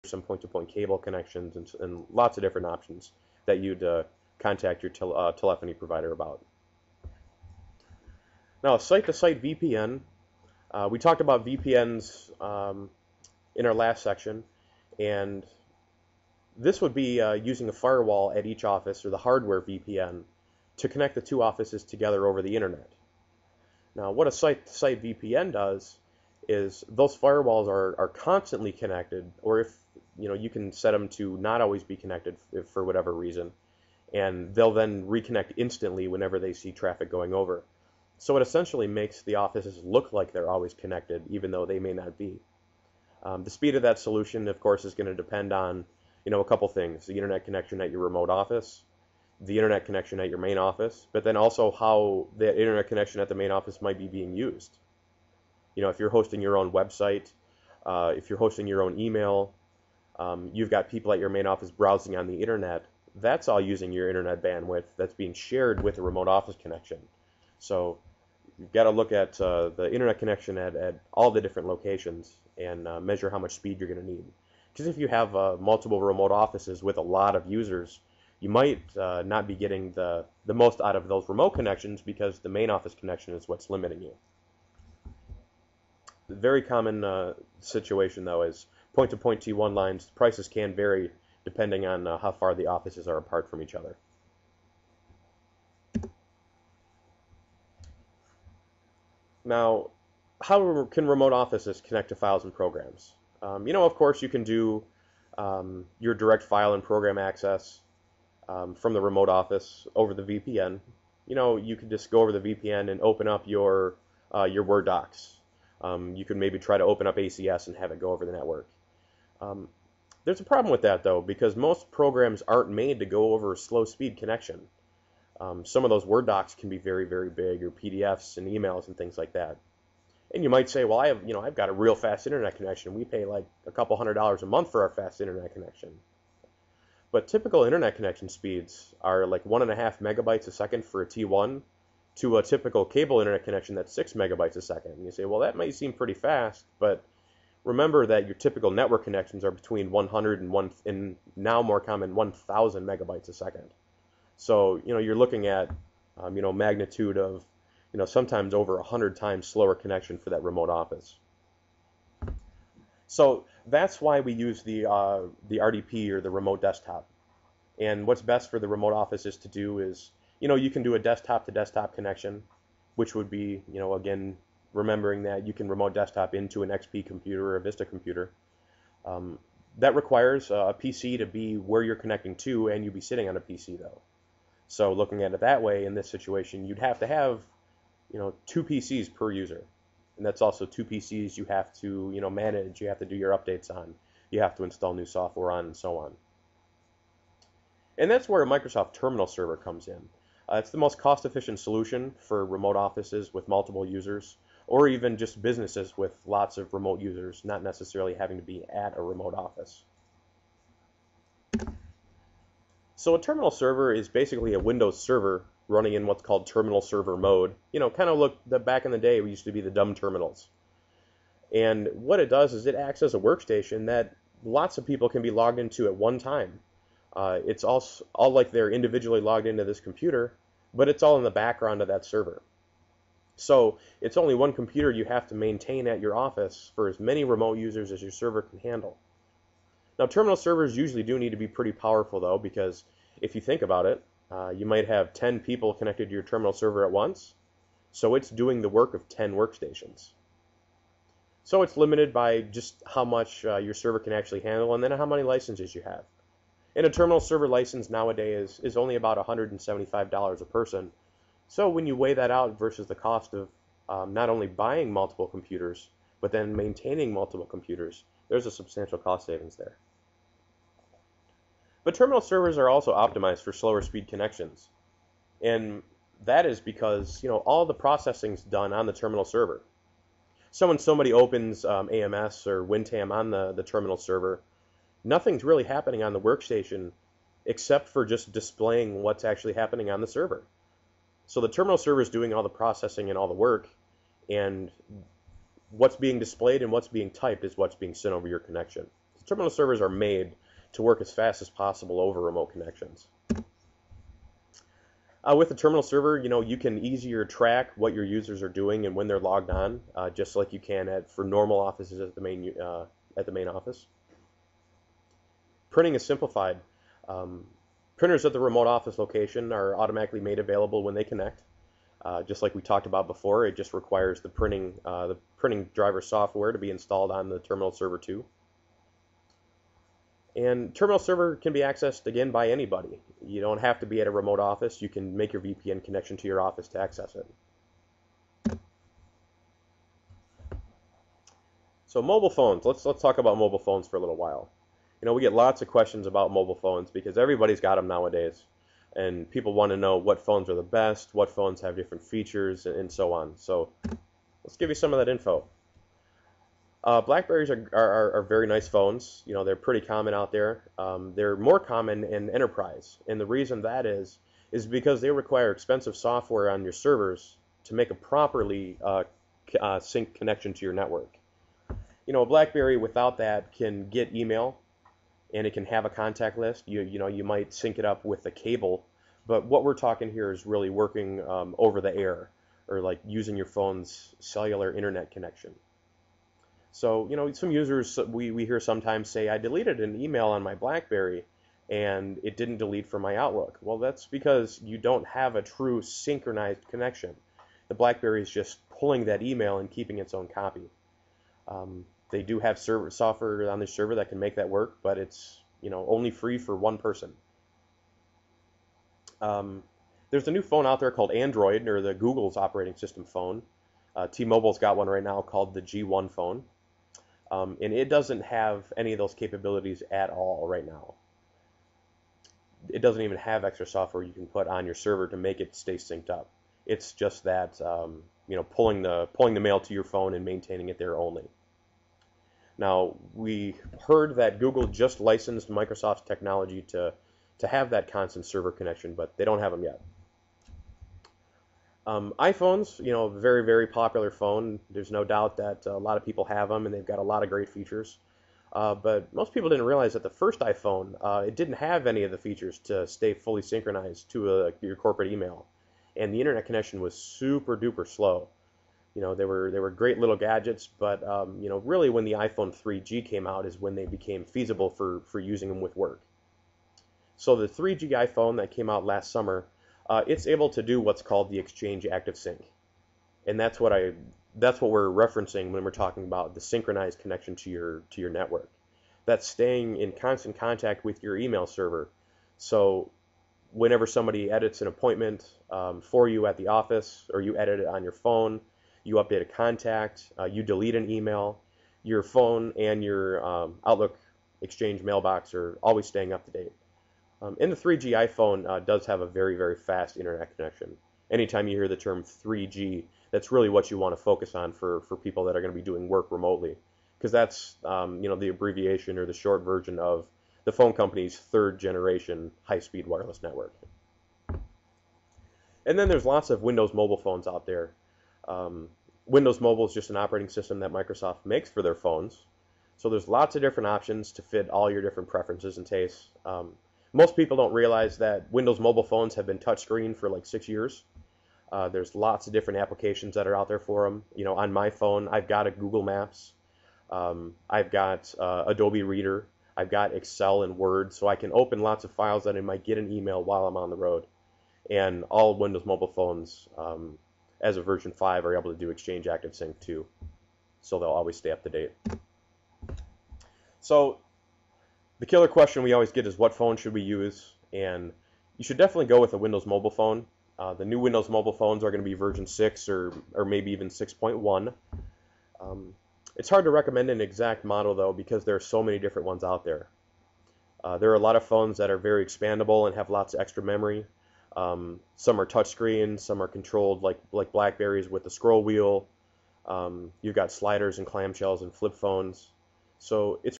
some point-to-point cable connections, and lots of different options that you'd contact your telephony provider about. Now, site-to-site VPN, we talked about VPNs in our last section, and this would be using a firewall at each office, or the hardware VPN, to connect the two offices together over the internet. Now, what a site-to-site VPN does is those firewalls are constantly connected, or if you can set them to not always be connected for whatever reason, and they'll then reconnect instantly whenever they see traffic going over. So it essentially makes the offices look like they're always connected, even though they may not be. The speed of that solution, of course, is going to depend on a couple things: the internet connection at your remote office, the internet connection at your main office, but then also how the internet connection at the main office might be being used. If you're hosting your own website, if you're hosting your own email, you've got people at your main office browsing on the internet, that's all using your internet bandwidth that's being shared with a remote office connection. So you've got to look at the internet connection at all the different locations and measure how much speed you're going to need. Because if you have multiple remote offices with a lot of users, you might not be getting the most out of those remote connections because the main office connection is what's limiting you. The very common situation, though, is point-to-point T1 lines. Prices can vary depending on how far the offices are apart from each other. Now, how can remote offices connect to files and programs? Of course, you can do your direct file and program access from the remote office over the VPN. You could just go over the VPN and open up your Word docs. You could maybe try to open up ACS and have it go over the network. There's a problem with that, though, because most programs aren't made to go over a slow speed connection. Some of those Word docs can be very, very big, or PDFs and emails and things like that. And you might say, well, I've got a real fast internet connection. We pay like a couple $100 a month for our fast internet connection. But typical internet connection speeds are like 1.5 megabytes a second for a T1 to a typical cable internet connection that's 6 megabytes a second. And you say, well, that might seem pretty fast, but remember that your typical network connections are between 100 and now more common 1,000 megabytes a second. So you're looking at magnitude of sometimes over 100 times slower connection for that remote office. So that's why we use the RDP, or the remote desktop. And what's best for the remote office is to do is you can do a desktop to desktop connection, which would be again, remembering that you can remote desktop into an XP computer or a Vista computer. That requires a PC to be where you're connecting to, and you'd be sitting on a PC though. So looking at it that way, in this situation, you'd have to have 2 PCs per user. And that's also 2 PCs you have to manage, you have to do your updates on, you have to install new software on, and so on. And that's where a Microsoft Terminal Server comes in. It's the most cost-efficient solution for remote offices with multiple users, or even just businesses with lots of remote users, not necessarily having to be at a remote office. So a terminal server is basically a Windows server running in what's called terminal server mode. Kind of look, back in the day, we used to be the dumb terminals. And what it does is it acts as a workstation that lots of people can be logged into at one time. It's all like they're individually logged into this computer, but it's all in the background of that server. So it's only one computer you have to maintain at your office for as many remote users as your server can handle. Now, terminal servers usually do need to be pretty powerful, though, because if you think about it, you might have 10 people connected to your terminal server at once, so it's doing the work of 10 workstations. So it's limited by just how much your server can actually handle, and then how many licenses you have. And a terminal server license nowadays is only about $175 a person. So when you weigh that out versus the cost of not only buying multiple computers, but then maintaining multiple computers, there's a substantial cost savings there. But terminal servers are also optimized for slower speed connections. And that is because all the processing is done on the terminal server. So when somebody opens AMS or WinTam on the terminal server, nothing's really happening on the workstation except for just displaying what's actually happening on the server. So the terminal server is doing all the processing and all the work, and what's being displayed and what's being typed is what's being sent over your connection. Terminal servers are made to work as fast as possible over remote connections. With the terminal server, you can easier track what your users are doing and when they're logged on, just like you can for normal offices at the main office. Printing is simplified. Printers at the remote office location are automatically made available when they connect. Just like we talked about before, it just requires the printing driver software to be installed on the terminal server too. And terminal server can be accessed again by anybody. You don't have to be at a remote office. You can make your VPN connection to your office to access it. So mobile phones. Let's talk about mobile phones for a little while. We get lots of questions about mobile phones because everybody's got them nowadays, and people want to know what phones are the best, what phones have different features, and so on. So let's give you some of that info. BlackBerries are very nice phones. They're pretty common out there. They're more common in enterprise, and the reason that is because they require expensive software on your servers to make a properly sync connection to your network. A BlackBerry without that can get email, and it can have a contact list. You might sync it up with a cable, but what we're talking here is really working over the air, or like using your phone's cellular internet connection. So, some users we hear sometimes say, I deleted an email on my BlackBerry and it didn't delete from my Outlook. Well, that's because you don't have a true synchronized connection. The BlackBerry is just pulling that email and keeping its own copy. They do have software on the server that can make that work, but it's only free for one person. There's a new phone out there called Android, or the Google's operating system phone. T-Mobile's got one right now called the G1 phone. And it doesn't have any of those capabilities at all right now. It doesn't even have extra software you can put on your server to make it stay synced up. It's just that pulling the mail to your phone and maintaining it there only. Now, we heard that Google just licensed Microsoft's technology to have that constant server connection, but they don't have them yet. iPhones, very, very popular phone. There's no doubt that a lot of people have them, and they've got a lot of great features. But most people didn't realize that the first iPhone, it didn't have any of the features to stay fully synchronized to your corporate email, and the internet connection was super duper slow. They were great little gadgets, but really when the iPhone 3G came out is when they became feasible for using them with work. So the 3G iPhone that came out last summer, it's able to do what's called the Exchange Activesync, and that's what we're referencing when we're talking about the synchronized connection to your network. That's staying in constant contact with your email server. So whenever somebody edits an appointment for you at the office, or you edit it on your phone, you update a contact, you delete an email, your phone and your Outlook Exchange mailbox are always staying up to date. And the 3G iPhone does have a very, very fast internet connection. Anytime you hear the term 3G, that's really what you want to focus on for people that are going to be doing work remotely, because that's the abbreviation or the short version of the phone company's third generation high-speed wireless network. And then there's lots of Windows mobile phones out there. Windows Mobile is just an operating system that Microsoft makes for their phones. So there's lots of different options to fit all your different preferences and tastes. Most people don't realize that Windows mobile phones have been touchscreen for like 6 years. There's lots of different applications that are out there for them. On my phone, I've got a Google Maps. I've got Adobe Reader. I've got Excel and Word, so I can open lots of files that I might get an email while I'm on the road. And all Windows mobile phones, as of version 5, are able to do Exchange Activesync too. So they'll always stay up to date. So the killer question we always get is, what phone should we use? And you should definitely go with a Windows mobile phone. The new Windows mobile phones are going to be version 6 or maybe even 6.1. It's hard to recommend an exact model, though, because there are so many different ones out there. There are a lot of phones that are very expandable and have lots of extra memory. Some are touchscreen, some are controlled like BlackBerries with the scroll wheel. You've got sliders and clamshells and flip phones. So it's